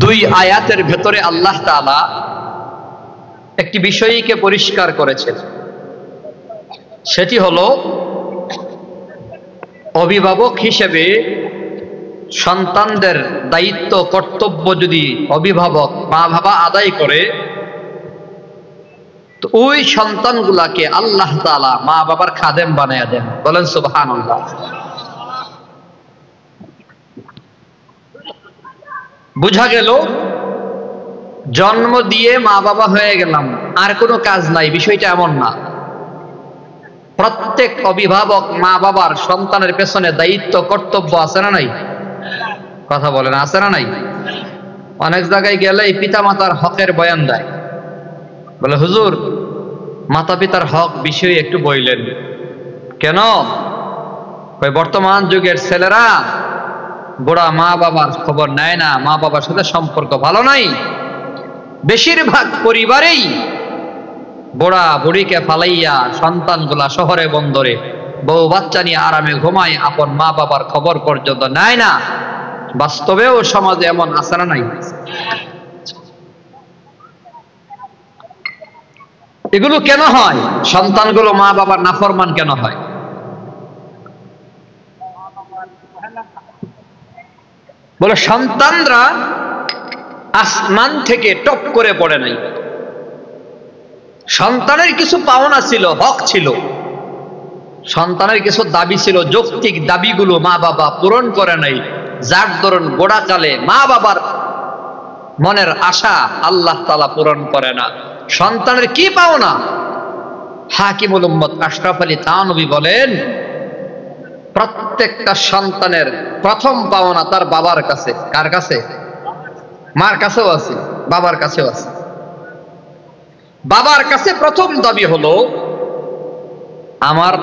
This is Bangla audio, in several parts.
দুই আয়াতের ভেতরে আল্লাহ তাআলা একটি বিষয়কে পরিষ্কার করেছেন, সেটি হলো অভিভাবক হিসেবে সন্তানদের দায়িত্ব কর্তব্য যদি অভিভাবক মা বাবা আদায় করে, তো ওই সন্তানগুলাকে আল্লাহ তাআলা মা বাবার খাদেম বানায়া দেন। বলেন সুবহানাল্লাহ। বুঝা গেল জন্ম দিয়ে মা বাবা হয়ে গেলাম আর কোনো কাজ নাই, বিষয়টা এমন না। প্রত্যেক অভিভাবক মা বাবার সন্তানের পেছনে দায়িত্ব কর্তব্য আছে না নাই? কথা বলেন, আছে না নাই? অনেক জায়গায় গেলে পিতা মাতার হকের বয়ান দেয়, বলে হুজুর মাতা পিতার হক বিষয়ে একটু বললেন কেন? বর্তমান যুগের ছেলেরা বুড়া মা বাবার খবর নেয় না, মা বাবার সাথে সম্পর্ক ভালো নাই। বেশিরভাগ পরিবারেই বুড়া বুড়িকে ফালাইয়া সন্তানগুলা শহরে বন্দরে বউ বাচ্চা নিয়ে আরামে ঘুমায়, আপন মা বাবার খবর পর্যন্ত নেয় না। বাস্তবেও সমাজে এমন আছে না নাই? এগুলো কেন হয়? সন্তানগুলো মা বাবার নাফরমান কেন হয়? বলে সন্তানরা আসমান থেকে টপ করে পড়ে নাই। সন্তানের কিছু পাওনা ছিল, হক ছিল, সন্তানের কিছু দাবি ছিল, যৌক্তিক দাবিগুলো মা বাবা পূরণ করে নাই, যার দরুন গোড়াকালে মা বাবার মনের আশা আল্লাহ তাআলা পূরণ করে না। সন্তানের কি পাওনা? হাকিমুল উম্মত আশরাফ আলী থানভী বলেন, প্রত্যেকটা সন্তানের প্রথম পাওনা তার বাবার কাছে। কার কাছে? মার কাছেও আছে, বাবার কাছেও আছে। বাবার কাছে প্রথম দাবি হলো আমার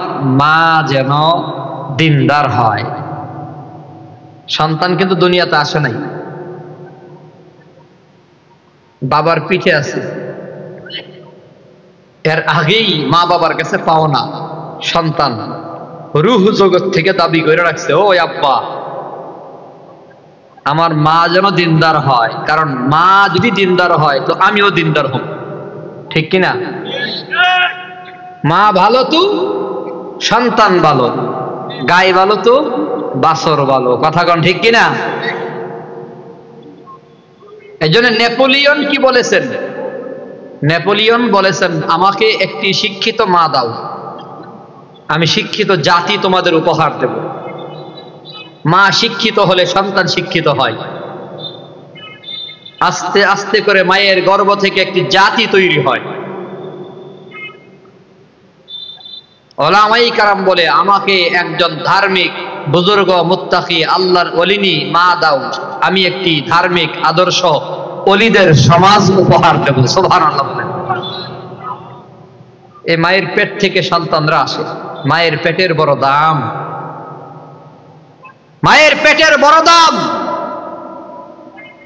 মা যেন দিনদার হয়। সন্তান কিন্তু দুনিয়াতে আসে নাই, বাবার পিঠে আছে। এর আগেই মা বাবার কাছে পাওনা সন্তান রূহ জগৎ থেকে দাবি করে রাখছে, ও আব্বা আমার মা যেন দিনদার হয়, কারণ মা যদি দিনদার হয় তো আমিও দিনদার হব। ঠিক কিনা? মা ভালো তো সন্তান ভালো, গাই ভালো তো বাছর ভালো। কথা কন ঠিক কিনা? এই জন্য নেপোলিয়ন কি বলেছেন? নেপোলিয়ন বলেছেন, আমাকে একটি শিক্ষিত মা দাও, আমি শিক্ষিত জাতি তোমাদের উপহার দেব। মা শিক্ষিত হলে সন্তান শিক্ষিত হয়। আস্তে আস্তে করে মায়ের গর্ভ থেকে একটি জাতি তৈরি হয়। ওলামায়ে কেরাম বলে, আমাকে একজন ধার্মিক বুজুর্গ মুত্তাকি আল্লাহর ওলিনী মা দাও, আমি একটি ধার্মিক আদর্শ ওলিদের সমাজ উপহার দেব। সুবহানাল্লাহ বলেন। এই মায়ের পেট থেকে সন্তানরা আসে, মায়ের পেটের বড় দাম, মায়ের পেটের বড় দাম।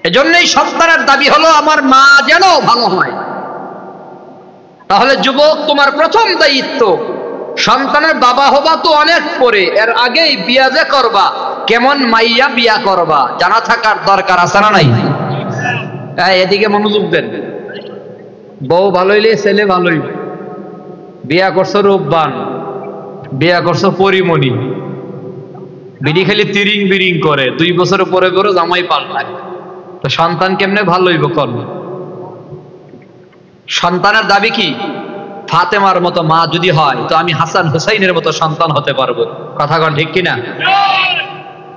এজন্যই সন্তানের দাবি হলো আমার মা যেন ভালো হয়। তাহলে যুবক, তোমার প্রথম দায়িত্ব, সন্তানের বাবা হবা তো অনেক পরে, এর আগেই বিয়া যে করবা, কেমন মাইয়া বিয়া করবা জানা থাকার দরকার আছে না নাই? এদিকে মনোযোগ দেন। বউ ভালো হইলে ছেলে ভালোই। বিয়া করছো রূপবান, বিয়া করছো পরিমণি, বিড়ি খেলে তিরিং বিরিং করে, 2 বছর পরে পরে জামাই পাল্টায়, তো সন্তান কেমনে ভালো হইব? কর। সন্তানের দাবি কি? ফাতেমার মতো মা যদি হয় তো আমি হাসান হুসাইনের মতো সন্তান হতে পারবো। কথা কন ঠিক কিনা?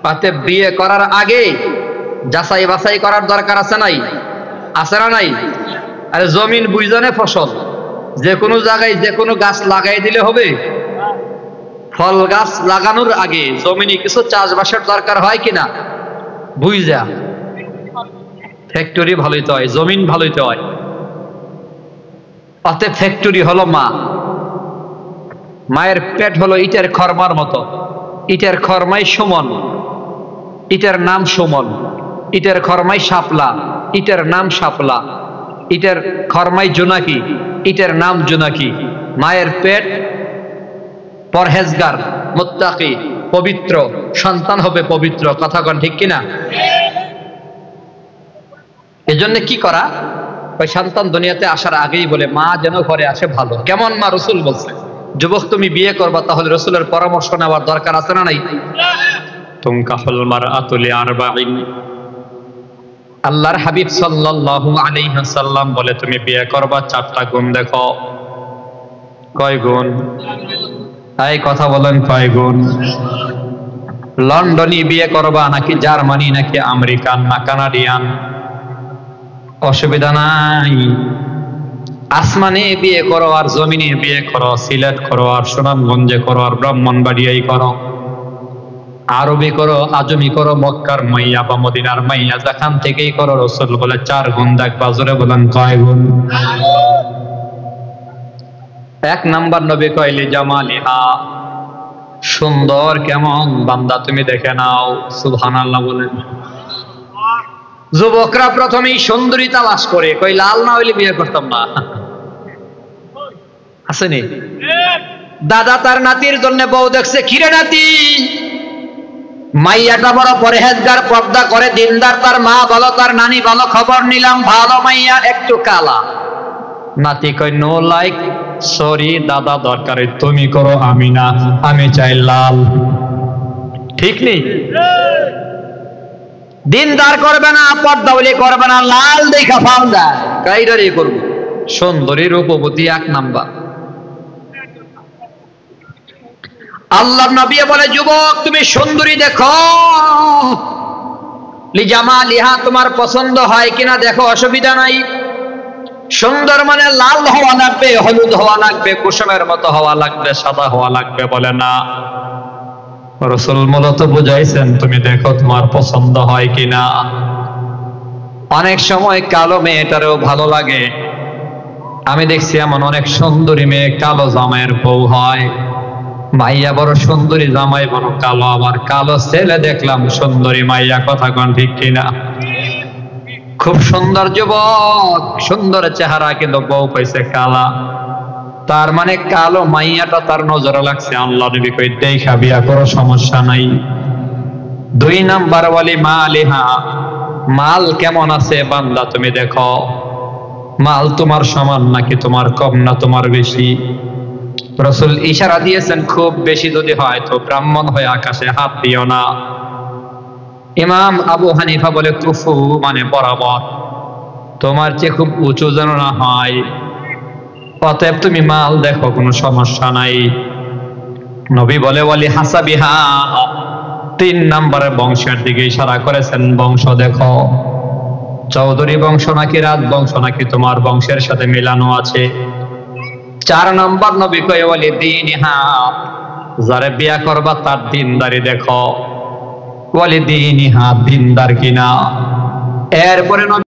পাতে বিয়ে করার আগে যাচাই বাছাই করার দরকার আছে নাই? আছে না নাই? আরে জমিন বুঝানে ফসল, যে কোনো জায়গায় যে কোনো গাছ লাগাই দিলে হবে? ফল গাছ লাগানোর আগে জমিনে কিছু চাষবাসের দরকার হয় কিনা বুঝা। ফ্যাক্টরি ভালো হইতে হয়, জমিন ভালো হইতে হয়। অতএব ফ্যাক্টরি হলো মা। মায়ের পেট হলো ইটের খরমার মতো, ইটের খরমাই সুমন, ইটের নাম সুমন, ইটের খরমাই শাপলা, ইটের নাম শাপলা, ইটের খরমাই জোনাকি, ইটের নাম জোনাকি। মায়ের পেট পরহেজগার, মুত্তাকি, পবিত্র, সন্তান হবে পবিত্র। কথা কন ঠিক কিনা? এজন্য কি করা, ওই সন্তান দুনিয়াতে আসার আগেই বলে মা যেন ঘরে আসে ভালো। কেমন মা? রসুল বলছে যুবক তুমি বিয়ে করবা, তাহলে রসুলের পরামর্শ নেওয়ার দরকার আছে না নাই? তুনকাহুল মারআতু লিআরবাঈন, আল্লাহর হাবিব সাল্লাল্লাহু আলাইহি ওয়াসাল্লাম বলে তুমি বিয়ে করবা চারটা গুণ দেখো। কয় গুণ? এই কথা বলেন, কয় গুণ? লন্ডনি বিয়ে করবা নাকি জার্মানি নাকি আমেরিকান না কানাডিয়ান? অসুবিধা নাই, আসমানে বিয়ে করো আর জমিনে বিয়ে করো, সিলেট করো আর সুনামগঞ্জে করো আর ব্রাহ্মণবাড়িয়াই করো, আরবি করো আজমি করো, মক্কার মাইয়া বা মদিনার মাইয়া যেখান থেকেই করো, রসুল বলে চার গুণ দেখবা। জোরে বলেন কয় গুণ? এক নাম্বার নবী কইলি জামালিহা, সুন্দর কেমন বান্দা তুমি দেখে নাও। সুবহানাল্লাহ বলেন। যুবকরা প্রথমেই সুন্দরী তালাশ করে, কই লাল না হইলে বিয়ে করতাম না। আসেনি? দাদা তার নাতির জন্য বউ দেখছে, কিরে নাতি, মাইয়াটা বড় পরহেজগার, পর্দা করে, দিনদার, তার মা ভালো, তার নানি ভালো, খবর নিলাম ভালো মাইয়া, একটু কালা। নাতি কই নো লাইক, সরি দাদা, দরকারে তুমি করো আমি না, আমি চাই লাল। ঠিক নেই? দিনদার করবে না, পর্দাওয়ালি করবে না, লাল দেখা ফাউন্ডা কাইডারি করব। সুন্দরী রূপবতী এক নাম্বার। আল্লাহর নবী বলে যুবক তুমি সুন্দরী দেখো, লিজামালিহা, তোমার পছন্দ হয় কিনা দেখো, অসুবিধা নাই। সুন্দর মানে লাল হওয়া লাগবে, হলুদ হওয়া লাগবে, কুসুমের মতো হওয়া লাগবে, সাদা হওয়া লাগবে বলে না। রাসূল মূলত বুঝাইছেন তুমি দেখো তোমার পছন্দ হয় কিনা। অনেক সময় কালো মেয়েটারও ভালো লাগে। আমি দেখছি এমন অনেক সুন্দরী মেয়ে কালো জামাইয়ের বউ হয়, মাইয়া বড় সুন্দরী, জামাই বড় কালো। আবার কালো ছেলে দেখলাম সুন্দরী মাইয়া। কথা কোন ঠিক কিনা? খুব সুন্দর যুবক, সুন্দর চেহারা, কিন্তু বউ পাইছে কালা। তার মানে কালো মাইয়াটা তার নজরে লাগছে। আল্লাহ নবী কই দেখা বিয়া করো, সমস্যা নাই। দুই নাম্বার ওয়ালি মালিহা, মাল কেমন আছে বান্দা তুমি দেখো। মাল তোমার সমান নাকি তোমার কম, না তোমার বেশি? রাসূল ইশারা দিয়েছেন খুব বেশি যদি হয় তো ব্রাহ্মণ হয়ে আকাশে হাত দিও না। ইমাম আবু হানিফা বলে কুফু মানে বরাবর, তোমার চেয়ে খুব উঁচু যেন না হয়। অতএব তুমি মাল দেখো, কোনো সমস্যা নাই। নবী বলে ওয়ালি হাসাবিহা, তিন নম্বরে বংশের দিকে ইশারা করেছেন, বংশ দেখো। চৌধুরী বংশ নাকি রাজ বংশ নাকি তোমার বংশের সাথে মিলানো আছে। চার নম্বর নবী কয় ওয়ালি দীনিহা, যারে বিয়া করবা তার দিনদারি দেখো। ওয়ালি দীনিহা, দিনদার কিনা। এরপরে